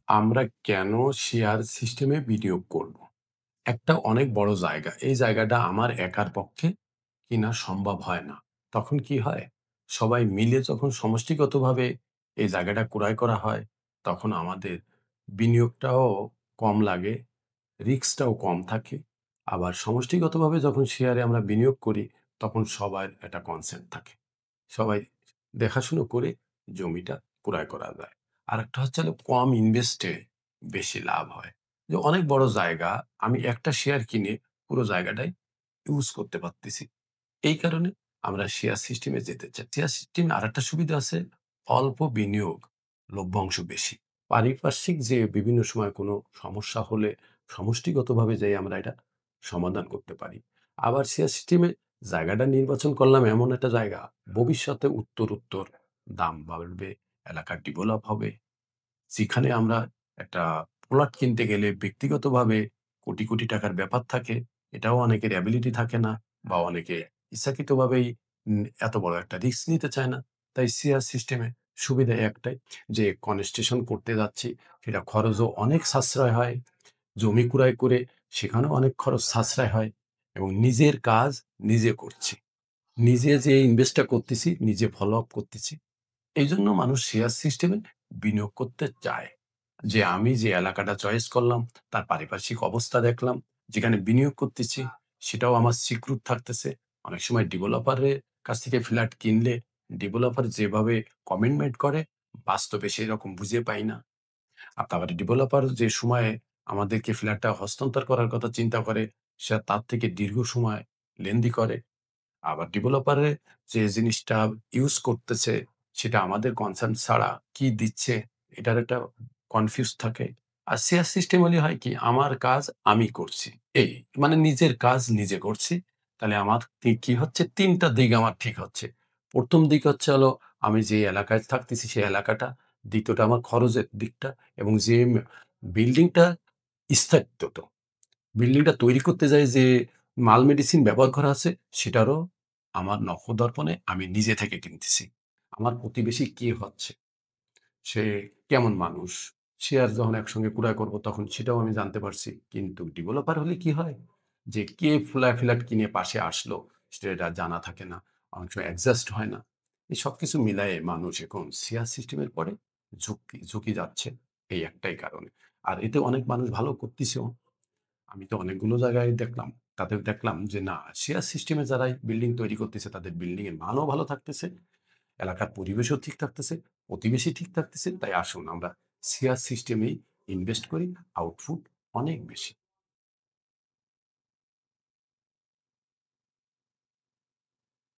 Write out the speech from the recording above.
আমরা কেন শেয়ার সিস্টেমে বিনিয়োগ করব? একটা অনেক বড় জায়গা। এই জায়গাটা আমার একার পক্ষে কিনা সম্ভব হয় না। তখন কি হয়? সবাই মিলে যখন সমষ্টিগতভাবে এই জায়গাটা ক্রয় করা হয়, তখন আমাদের বিনিয়োগটাও কম লাগে, রিস্কটাও কম থাকে। আবার সমষ্টিগতভাবে যখন শেয়ারে আমরা বিনিয়োগ করি, তখন সবার একটা কনসেন্ট থাকে। সবাই দেখাশুনো করে জমিটা ক্রয় করা যায়। আরেকটা হচ্ছে হলো কম ইনভেস্টে বেশি লাভ হয়। যে অনেক বড় জায়গা, আমি একটা শেয়ার কিনে পুরো জায়গাটাই ইউজ করতে পারতেছি। এই কারণে আমরা শেয়ার সিস্টেমে যেতে চাই। শেয়ার সিস্টেমে আরেকটা সুবিধা আছে, অল্প বিনিয়োগ, লভ্যাংশ বেশি। পারিপার্শ্বিক যে বিভিন্ন সময় কোনো সমস্যা হলে সমষ্টিগতভাবে যাই আমরা এটা সমাধান করতে পারি। আবার শেয়ার সিস্টেমে জায়গাটা নির্বাচন করলাম এমন একটা জায়গা, ভবিষ্যতে উত্তর দাম বাড়বে, এলাকা ডেভেলপ হবে। যেখানে আমরা একটা প্লট কিনতে গেলে ব্যক্তিগতভাবে কোটি টাকার ব্যাপার থাকে। এটাও অনেকের অ্যাবিলিটি থাকে না বা অনেকে ইচ্ছাকৃতভাবেই এত বড় একটা রিস্ক নিতে চায় না। তাই শেয়ার সিস্টেমে সুবিধা একটাই যে কনস্ট্রাকশন করতে যাচ্ছি, সেটা খরচও অনেক সাশ্রয় হয়। জমি ক্রয় করে সেখানেও অনেক খরচ সাশ্রয় হয় এবং নিজের কাজ নিজে করছি। নিজে যে ইনভেস্টটা করতেছি, নিজে ফলো আপ করতেছি। এইজন্য মানুষ শেয়ার সিস্টেমে বিনিয়োগ করতে চায়। যে আমি যে এলাকাটা চয়েস করলাম, তার পারিপার্শ্বিক অবস্থা দেখলাম, যেখানে বিনিয়োগ করতেছি সেটাও আমার সিকিউর থাকতেছে। অনেক সময় ডেভেলপারের কাছ থেকে ফ্ল্যাট কিনলে ডেভেলপার যেভাবে কমিটমেন্ট করে, বাস্তবে সেরকম বুঝে পাই না। আর তারপরে ডেভেলপার যে সময়ে আমাদেরকে ফ্ল্যাটটা হস্তান্তর করার কথা চিন্তা করে, সে তার থেকে দীর্ঘ সময় লেনদি করে। আবার ডেভেলপারে যে জিনিসটা ইউজ করতেছে সেটা আমাদের কনসার্ন ছাড়া কি দিচ্ছে এটার একটা কনফিউজ থাকে। আর শেয়ার সিস্টেম হলে হয় কি আমার কাজ আমি করছি। এই মানে নিজের কাজ নিজে করছি। তাহলে আমার কি হচ্ছে ৩ টা দিক আমার ঠিক হচ্ছে। ১ম দিক হচ্ছে হলো আমি যে এলাকায় থাকতেছি সেই এলাকাটা, ২য় টা আমার খরচের দিকটা এবং যে বিল্ডিংটা স্থায়িত্বটা। বিল্ডিংটা তৈরি করতে যাই যে মাল মেডিসিন ব্যবহার করা আছে, সেটারও আমার নখদর্পণে আমি নিজে থেকে কিনতেছি। আমার প্রতিবেশী কে হচ্ছে, সে কেমন মানুষ, সে আর যখন একসঙ্গে ক্রয় করব তখন সেটাও আমি জানতে পারছি। কিন্তু ডেভেলপার হলে কি হয়? যে কে ফ্ল্যাট কিনে পাশে আসলো সেটা জানা থাকে না। অনেক সময় অ্যাডজাস্ট হয় না। এই সবকিছু মিলায়ে মানুষ এখন শেয়ার সিস্টেমের পরে ঝুঁকি যাচ্ছে এই একটাই কারণে। আর এতে অনেক মানুষ ভালো করতেছেও। আমি তো অনেকগুলো জায়গায় দেখলাম। তাদের দেখলাম যে না, শেয়ার সিস্টেমে যারাই বিল্ডিং তৈরি করতেছে তাদের বিল্ডিং এর মানও ভালো থাকতেছে, এলাকার পরিবেশও ঠিক থাকতেছে, প্রতিবেশী ঠিক থাকতেছে। তাই আসুন আমরা শেয়ার সিস্টেমেই ইনভেস্ট করি, আউটপুট অনেক বেশি।